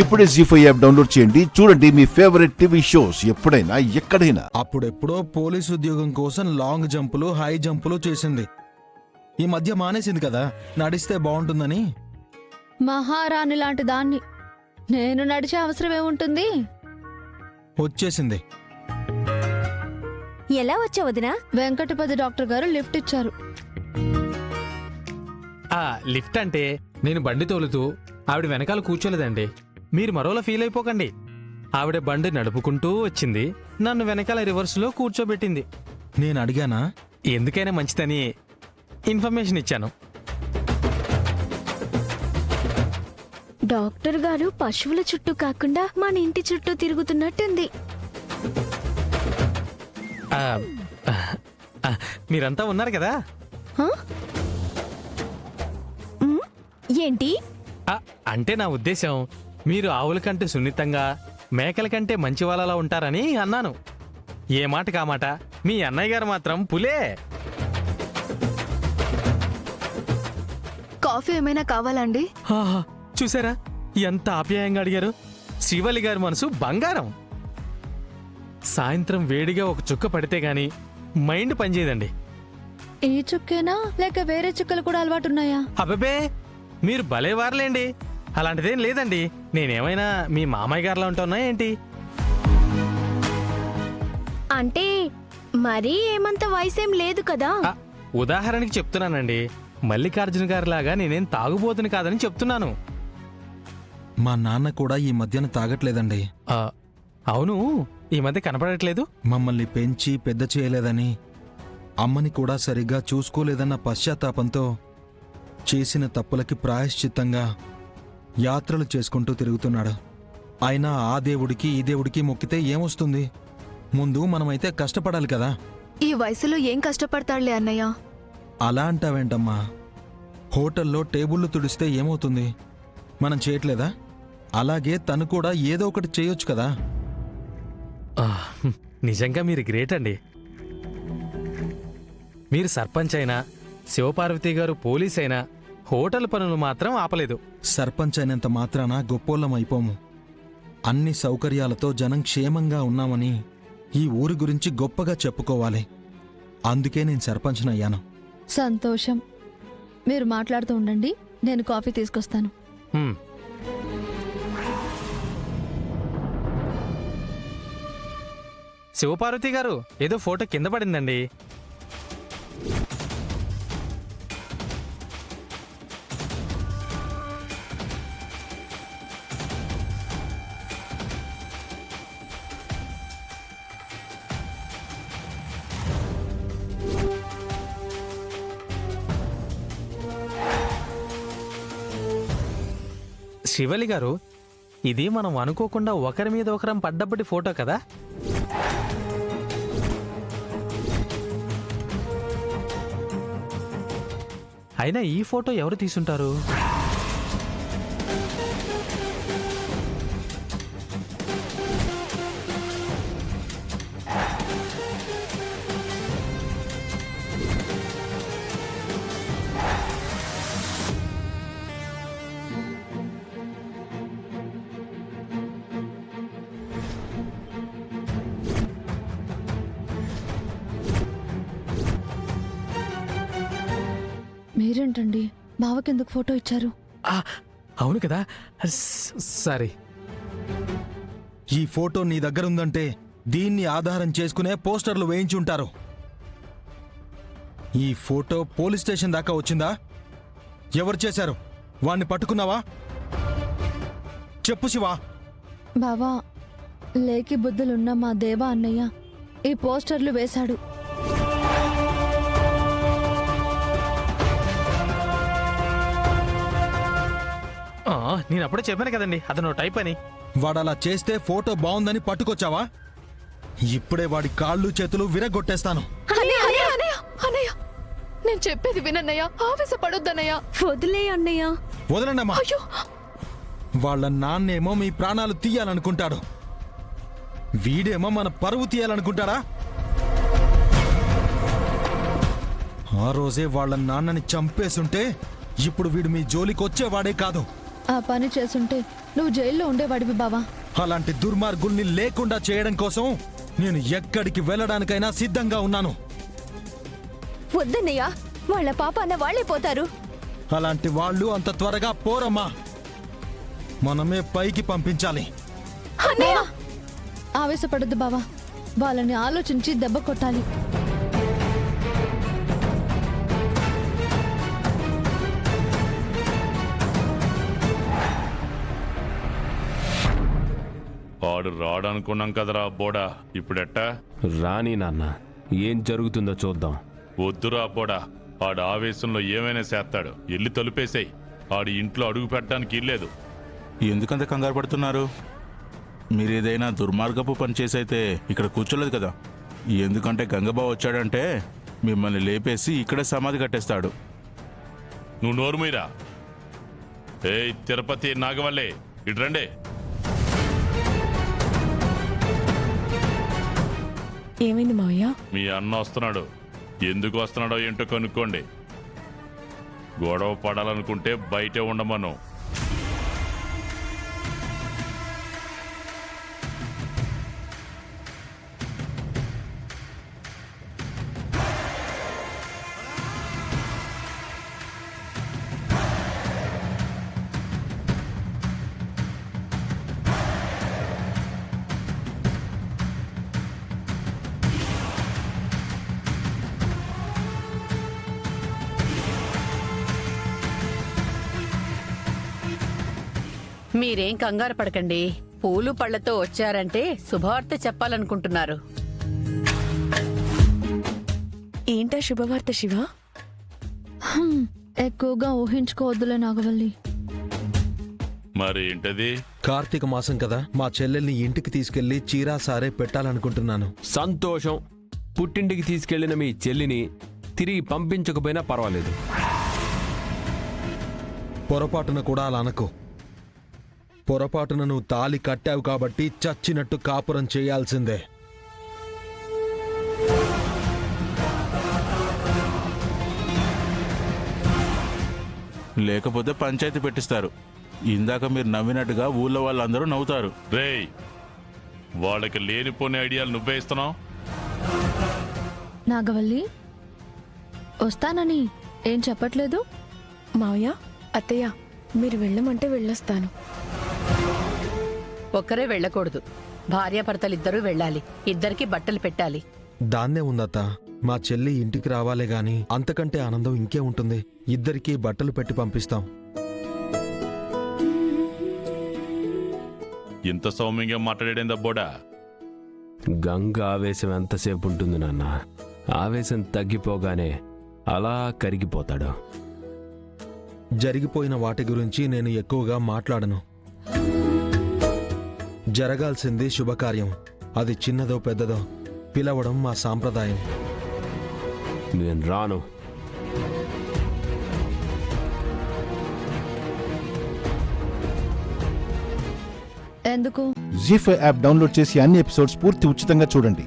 ఇప్పుడే జీ5 app download చేయండి. చూడండి మీ ఫేవరెట్ టీవీ షోస్ ఎప్పుడైనా ఎక్కడైనా. అప్పుడెప్పుడో పోలీసు ఉద్యోగం కోసం లాంగ్ జంపులు హై జంపులు చేసింది. ఈ మధ్య మానేసింది కదా, నడిస్తే బాగుంటుందని. మహారాణి లాంటి దాన్ని నేను నడిచే అవసరం ఏముంటుంది? వచ్చేసింది. ఎలా వచ్చా వదినా? వెంకటపతి డాక్టర్ గారు లిఫ్ట్ ఇచ్చారు. ఆ లిఫ్ట్ అంటే నేను బండి తోలుతూ ఆవిడ వెనకాల కూర్చోలేదండి. మీరు మరోలా ఫీల్ అయిపోకండి. ఆవిడ బండి నడుపుకుంటూ వచ్చింది, నన్ను వెనకాల రివర్స్లో కూర్చోబెట్టింది. నేను అడిగానా? ఎందుకైనా మంచిదని ఇన్ఫర్మేషన్ ఇచ్చాను. డాక్టర్ గారు పశువుల చుట్టూ కాకుండా మన ఇంటి చుట్టూ తిరుగుతున్నట్టుంది. ఆ, ఆ, మీరంతా ఉన్నారు కదా. ఏంటి? అంటే నా ఉద్దేశం, మీరు ఆవుల కంటే సున్నితంగా, మేకల కంటే మంచి వాళ్ళలా ఉంటారని అన్నాను. ఏ మాట కామాట మీ అన్నయ్య గారు మాత్రం పులే. కాఫీ ఏమైనా కావాలండి? ఆహా, చూసారా ఎంత ఆప్యాయంగా అడిగారు. శ్రీవల్లి గారి మనసు బంగారం. సాయంత్రం వేడిగా ఒక చుక్క పడితే గాని మైండ్ పనిచేయదండి. ఈ చుక్కేనా లేక వేరే చుక్కలు కూడా అలవాటున్నాయా? అబ్బే, మీరు భలేవారులేండి. అలాంటిదేం లేదండి. నేనేమైనా మీ మామయ్య గారిలా ఉంటున్నా ఏంటి? అంటే మరీ ఏమంత వయసేం లేదు కదా. ఉదాహరణకి చెప్తున్నానండి. మల్లికార్జున గారిలాగా నేనేం తాగుబోతుని కాదని చెప్తున్నాను. మా నాన్న కూడా ఈ మధ్యన తాగట్లేదండి. అవును, ఈ మధ్య కనపడట్లేదు. మమ్మల్ని పెంచి పెద్ద చేయలేదని, అమ్మని కూడా సరిగ్గా చూసుకోలేదన్న పశ్చాత్తాపంతో చేసిన తప్పులకి ప్రాయశ్చిత్తంగా యాత్రలు చేసుకుంటూ తిరుగుతున్నాడు. అయినా ఆ దేవుడికి ఈ దేవుడికి మొక్కితే ఏమొస్తుంది? ముందు మనమైతే కష్టపడాలి కదా. ఈ వయసులో ఏం కష్టపడతాడులే అన్నయ్య. అలా అంటావేంటమ్మా? హోటల్లో టేబుళ్లు తుడిస్తే ఏమవుతుంది? మనం చేయట్లేదా? అలాగే తను కూడా ఏదో ఒకటి చేయొచ్చు కదా. నిజంగా మీరు గ్రేట్ అండి. మీరు సర్పంచ్ అయినా, శివపార్వతి గారు పోలీస్ అయినా, హోటల్ పనులు మాత్రం ఆపలేదు. సర్పంచ్ అయినంత మాత్రాన గొప్పోళ్ళం అయిపోము. అన్ని సౌకర్యాలతో జనం క్షేమంగా ఉన్నామని ఈ ఊరి గురించి గొప్పగా చెప్పుకోవాలి. అందుకే నేను సర్పంచ్నయ్యాను. సంతోషం. మీరు మాట్లాడుతూ ఉండండి, నేను కాఫీ తీసుకొస్తాను. శివపార్వతి గారు, ఏదో ఫోటో కింద పడిందండి. శివలి గారు, ఇది మనం అనుకోకుండా ఒకరి మీద ఒకరం పడ్డప్పటి ఫోటో కదా. అయినా ఈ ఫోటో ఎవరు తీసుంటారు? మీరేంటండి బావకెందుకు ఫోటో ఇచ్చారు? అవును కదా, సరే. ఈ ఫోటో నీ దగ్గరుందంటే దీన్ని ఆధారం చేసుకునే పోస్టర్లు వేయించుంటారు. ఈ ఫోటో పోలీస్ స్టేషన్ దాకా వచ్చిందా? ఎవరు చేశారు? వాణ్ణి పట్టుకున్నావా? చెప్పు శివా. బావా, లేకి బుద్ధులున్న మా దేవా అన్నయ్య ఈ పోస్టర్లు వేశాడు. నేను అప్పుడే చెప్పాను కదండి, అతను టైప్ అని. వాడలా చేస్తే ఫోటో బాగుందని పట్టుకొచ్చావా? ఇప్పుడే వాడి కాళ్ళు చేతులు విరగొట్టేస్తాను. అన్నయ్య, నేను చెప్పేది వినన్నయ్య. ఆవేశపడొద్దన్నయ్య. వదిలే అన్నయ్య. వదలండమ్మా. వాళ్ళ నాన్నేమో మీ ప్రాణాలు తీయాలనుకుంటాడు, వీడేమో మన పరువు తీయాలనుకుంటాడా? ఆ రోజే వాళ్ళ నాన్నని చంపేసుంటే ఇప్పుడు వీడు మీ జోలికొచ్చేవాడే కాదు. ఆ పని చేసుంటే నువ్వు జైల్లో ఉండేవాడివి బావా. అలాంటి దుర్మార్గుల్ని లేకుండా చేయడం కోసం నేను ఎక్కడికి వెళ్ళడానికైనా సిద్ధంగా ఉన్నాను. వద్దన్నయ్య, వాళ్ళ పాప అన్న వాళ్ళే పోతారు. అలాంటి వాళ్ళు అంత త్వరగా పోరమ్మా. మనమే పైకి పంపించాలి. అన్నయ్య ఆవేశపడద్దు బావా, వాళ్ళని ఆలోచించి దెబ్బ కొట్టాలి. ఆడు రాడనుకున్నాం కదరా బోడా, ఇప్పుడెట్టా? రాని నాన్న, ఏం జరుగుతుందో చూద్దాం. వద్దురా బోడా, ఆడు ఆవేశంలో ఏమైనా చేస్తాడు. ఎల్లి తలుపేసేయ్. ఆడు ఇంట్లో అడుగు పెట్టడానికి ఇల్లేదు. ఎందుకంత కంగారు పడుతున్నారు? మీరేదైనా దుర్మార్గపు పని చేసైతే ఇక్కడ కూర్చోలేదు కదా. ఎందుకంటే గంగబావ వచ్చాడంటే మిమ్మల్ని లేపేసి ఇక్కడే సమాధి కట్టేస్తాడు. నువ్వు నోరుమీరా. ఏయ్ తిరుపతి నాగవల్లే, ఇటు రండి. ఏమైంది మావయ్య? మీ అన్న వస్తున్నాడు. ఎందుకు వస్తున్నాడో ఏంటో కనుక్కోండి. గొడవ పడాలనుకుంటే బయటే ఉండమను. మీరేం కంగారు పడకండి. పూలు పళ్లతో వచ్చారంటే శుభవార్త చెప్పాలనుకుంటున్నారు. ఏంటా శుభవార్త శివ? ఎక్కువగా ఊహించుకోవద్దులే నాగవల్లి. మరి ఏంటది? కార్తీక మాసం కదా, మా చెల్లెల్ని ఇంటికి తీసుకెళ్లి చీరా సారే పెట్టాలనుకుంటున్నాను. సంతోషం. పుట్టింటికి తీసుకెళ్లిన మీ చెల్లిని తిరిగి పంపించకపోయినా పర్వాలేదు. పొరపాటున కూడా అలా అనకు. పొరపాటున నువ్వు తాలి కట్టావు కాబట్టి చచ్చినట్టు కాపురం చేయాల్సిందే. లేకపోతే పంచాయతీ పెట్టిస్తారు. ఇందాక మీరు నవ్వినట్టుగా ఊళ్ళో వాళ్ళందరూ నవ్వుతారు. రేయ్, వాళ్ళకి లేనిపోని ఐడియాలు నువ్వే ఇస్తున్నావు. నాగవల్లి వస్తానని ఏం చెప్పట్లేదు? మావయ్య, అత్తయ్య, మీరు వెళ్ళమంటే వెళ్ళొస్తాను. ఒక్కరే వెళ్ళకూడదు. భార్యాభర్తలిద్దరూ వెళ్ళాలి. ఇద్దరికి బట్టలు పెట్టాలి. దాన్నే ఉందత్త, మా చెల్లి ఇంటికి రావాలే గాని అంతకంటే ఆనందం ఇంకే ఉంటుంది. ఇద్దరికీ బట్టలు పెట్టి పంపిస్తాం. ఇంత సౌమ్యంగా మాట్లాడేందా బోడా? గంగ ఆవేశం ఎంతసేపు ఉంటుంది నాన్న? ఆవేశం తగ్గిపోగానే అలా కరిగిపోతాడు. జరిగిపోయిన వాటి గురించి నేను ఎక్కువగా మాట్లాడను. జరగాల్సింది శుభకార్యం. అది చిన్నదో పెద్దదో పిలవడం మా సాంప్రదాయం. నేను రాను. ఎందుకు? జీ5 యాప్ డౌన్లోడ్ చేసి అన్ని ఎపిసోడ్స్ పూర్తి ఉచితంగా చూడండి.